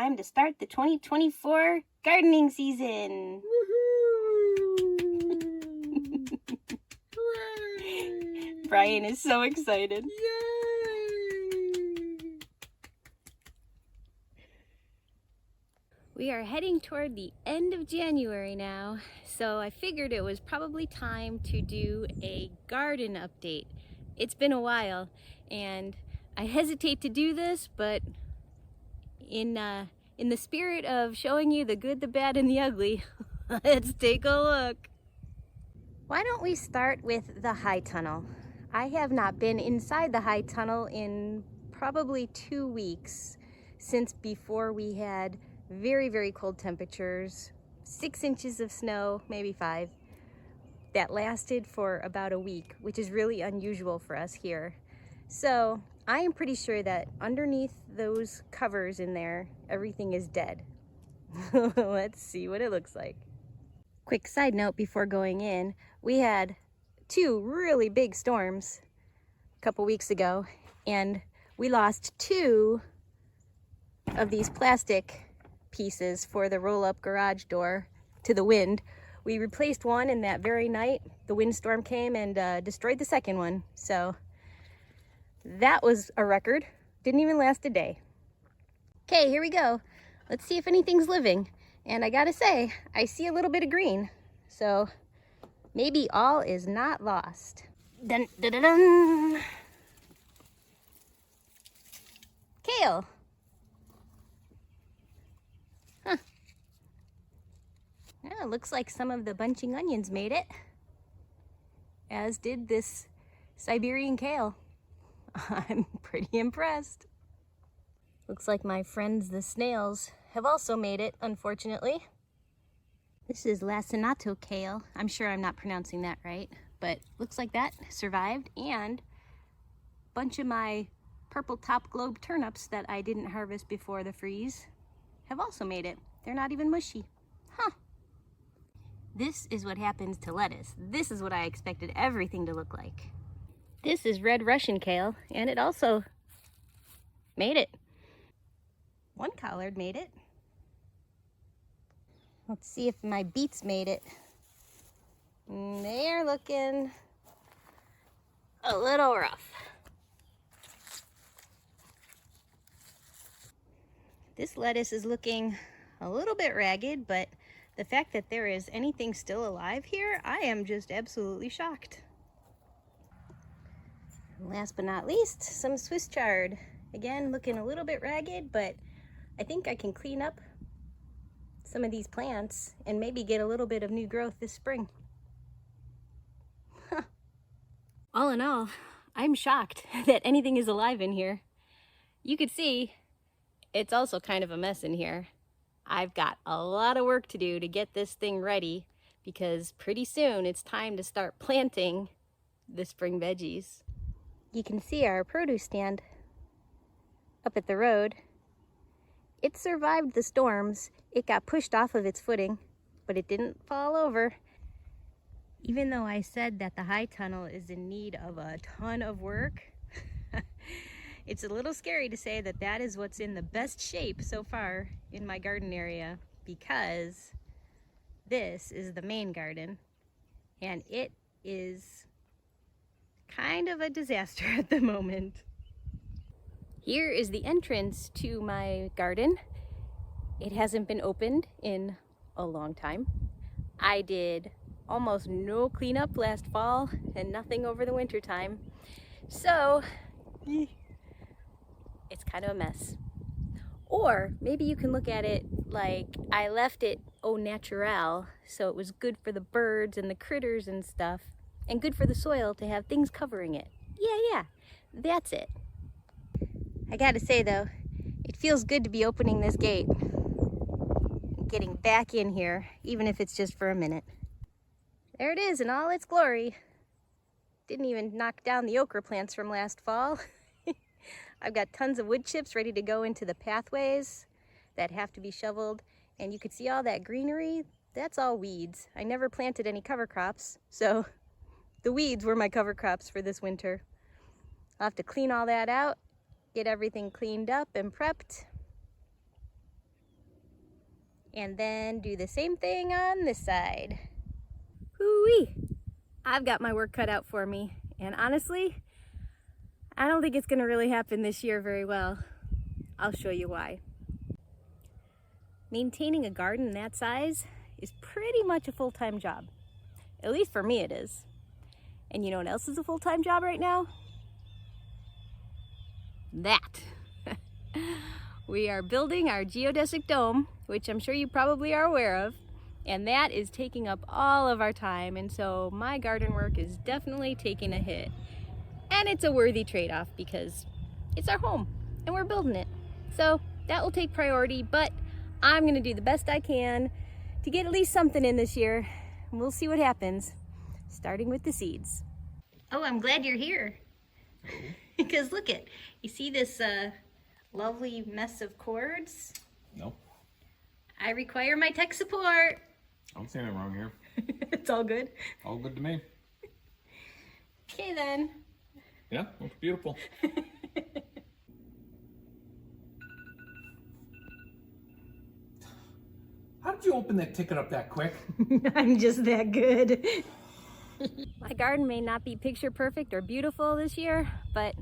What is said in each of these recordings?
time to start the 2024 gardening season. Brian is so excited. Yay! We are heading toward the end of January now, so I figured it was probably time to do a garden update. It's been a while, and I hesitate to do this, but in the spirit of showing you the good, the bad, and the ugly, let's take a look. Why don't we start with the high tunnel? I have not been inside the high tunnel in probably 2 weeks since before we had very, very cold temperatures, 6 inches of snow, maybe 5, that lasted for about a week, which is really unusual for us here. So I am pretty sure that underneath those covers in there, everything is dead. Let's see what it looks like. Quick side note before going in, we had 2 really big storms a couple weeks ago, and we lost 2 of these plastic pieces for the roll-up garage door to the wind. We replaced one, and that very night the windstorm came and destroyed the second one. So that was a record. Didn't even last a day. Okay, here we go. Let's see if anything's living. And I gotta say, I see a little bit of green. So maybe all is not lost. Dun, dun, dun, dun. Kale. Huh. Yeah, looks like some of the bunching onions made it, as did this Siberian kale. I'm pretty impressed. Looks like my friends the snails have also made it, unfortunately. This is lacinato kale. I'm sure I'm not pronouncing that right, but looks like that survived, and a bunch of my purple top globe turnips that I didn't harvest before the freeze have also made it. They're not even mushy. Huh. This is what happens to lettuce. This is what I expected everything to look like. This is red Russian kale, and it also made it. One collard made it. Let's see if my beets made it. They're looking a little rough. This lettuce is looking a little bit ragged, but the fact that there is anything still alive here, I am just absolutely shocked. Last but not least, some Swiss chard. Again, looking a little bit ragged, but I think I can clean up some of these plants and maybe get a little bit of new growth this spring. Huh. All in all, I'm shocked that anything is alive in here. You could see it's also kind of a mess in here. I've got a lot of work to do to get this thing ready, because pretty soon it's time to start planting the spring veggies. You can see our produce stand up at the road. It survived the storms. It got pushed off of its footing, but it didn't fall over. Even though I said that the high tunnel is in need of a ton of work, it's a little scary to say that that is what's in the best shape so far in my garden area, because this is the main garden, and it is kind of a disaster at the moment. Here is the entrance to my garden. It hasn't been opened in a long time. I did almost no cleanup last fall and nothing over the winter time. So it's kind of a mess. Or maybe you can look at it like I left it au naturel, so it was good for the birds and the critters and stuff, and good for the soil to have things covering it. Yeah, that's it. I gotta say though, it feels good to be opening this gate, getting back in here, even if it's just for a minute. There it is in all its glory. Didn't even knock down the okra plants from last fall. I've got tons of wood chips ready to go into the pathways that have to be shoveled, and you can see all that greenery. That's all weeds. I never planted any cover crops, so the weeds were my cover crops for this winter. I'll have to clean all that out, get everything cleaned up and prepped. And then do the same thing on this side. Hoo-wee! I've got my work cut out for me. And honestly, I don't think it's gonna really happen this year very well. I'll show you why. Maintaining a garden that size is pretty much a full-time job. At least for me it is. And you know what else is a full-time job right now? That. We are building our geodesic dome, which I'm sure you probably are aware of, and that is taking up all of our time, and so my garden work is definitely taking a hit. And it's a worthy trade-off because it's our home and we're building it. So that will take priority, but I'm gonna do the best I can to get at least something in this year. And we'll see what happens, starting with the seeds. Oh, I'm glad you're here. Because look it, you see this lovely mess of cords? Nope. I require my tech support. I'm saying it wrong here. It's all good. All good to me. Okay then. Yeah, looks beautiful. How did you open that ticket up that quick? I'm just that good. My garden may not be picture perfect or beautiful this year, but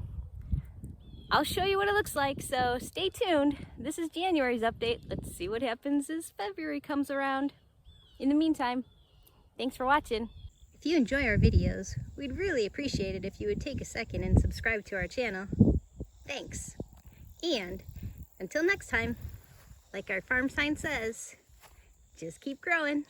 I'll show you what it looks like, so stay tuned. This is January's update. Let's see what happens as February comes around. In the meantime, thanks for watching. If you enjoy our videos, we'd really appreciate it if you would take a second and subscribe to our channel. Thanks. And until next time, like our farm sign says, just keep growing.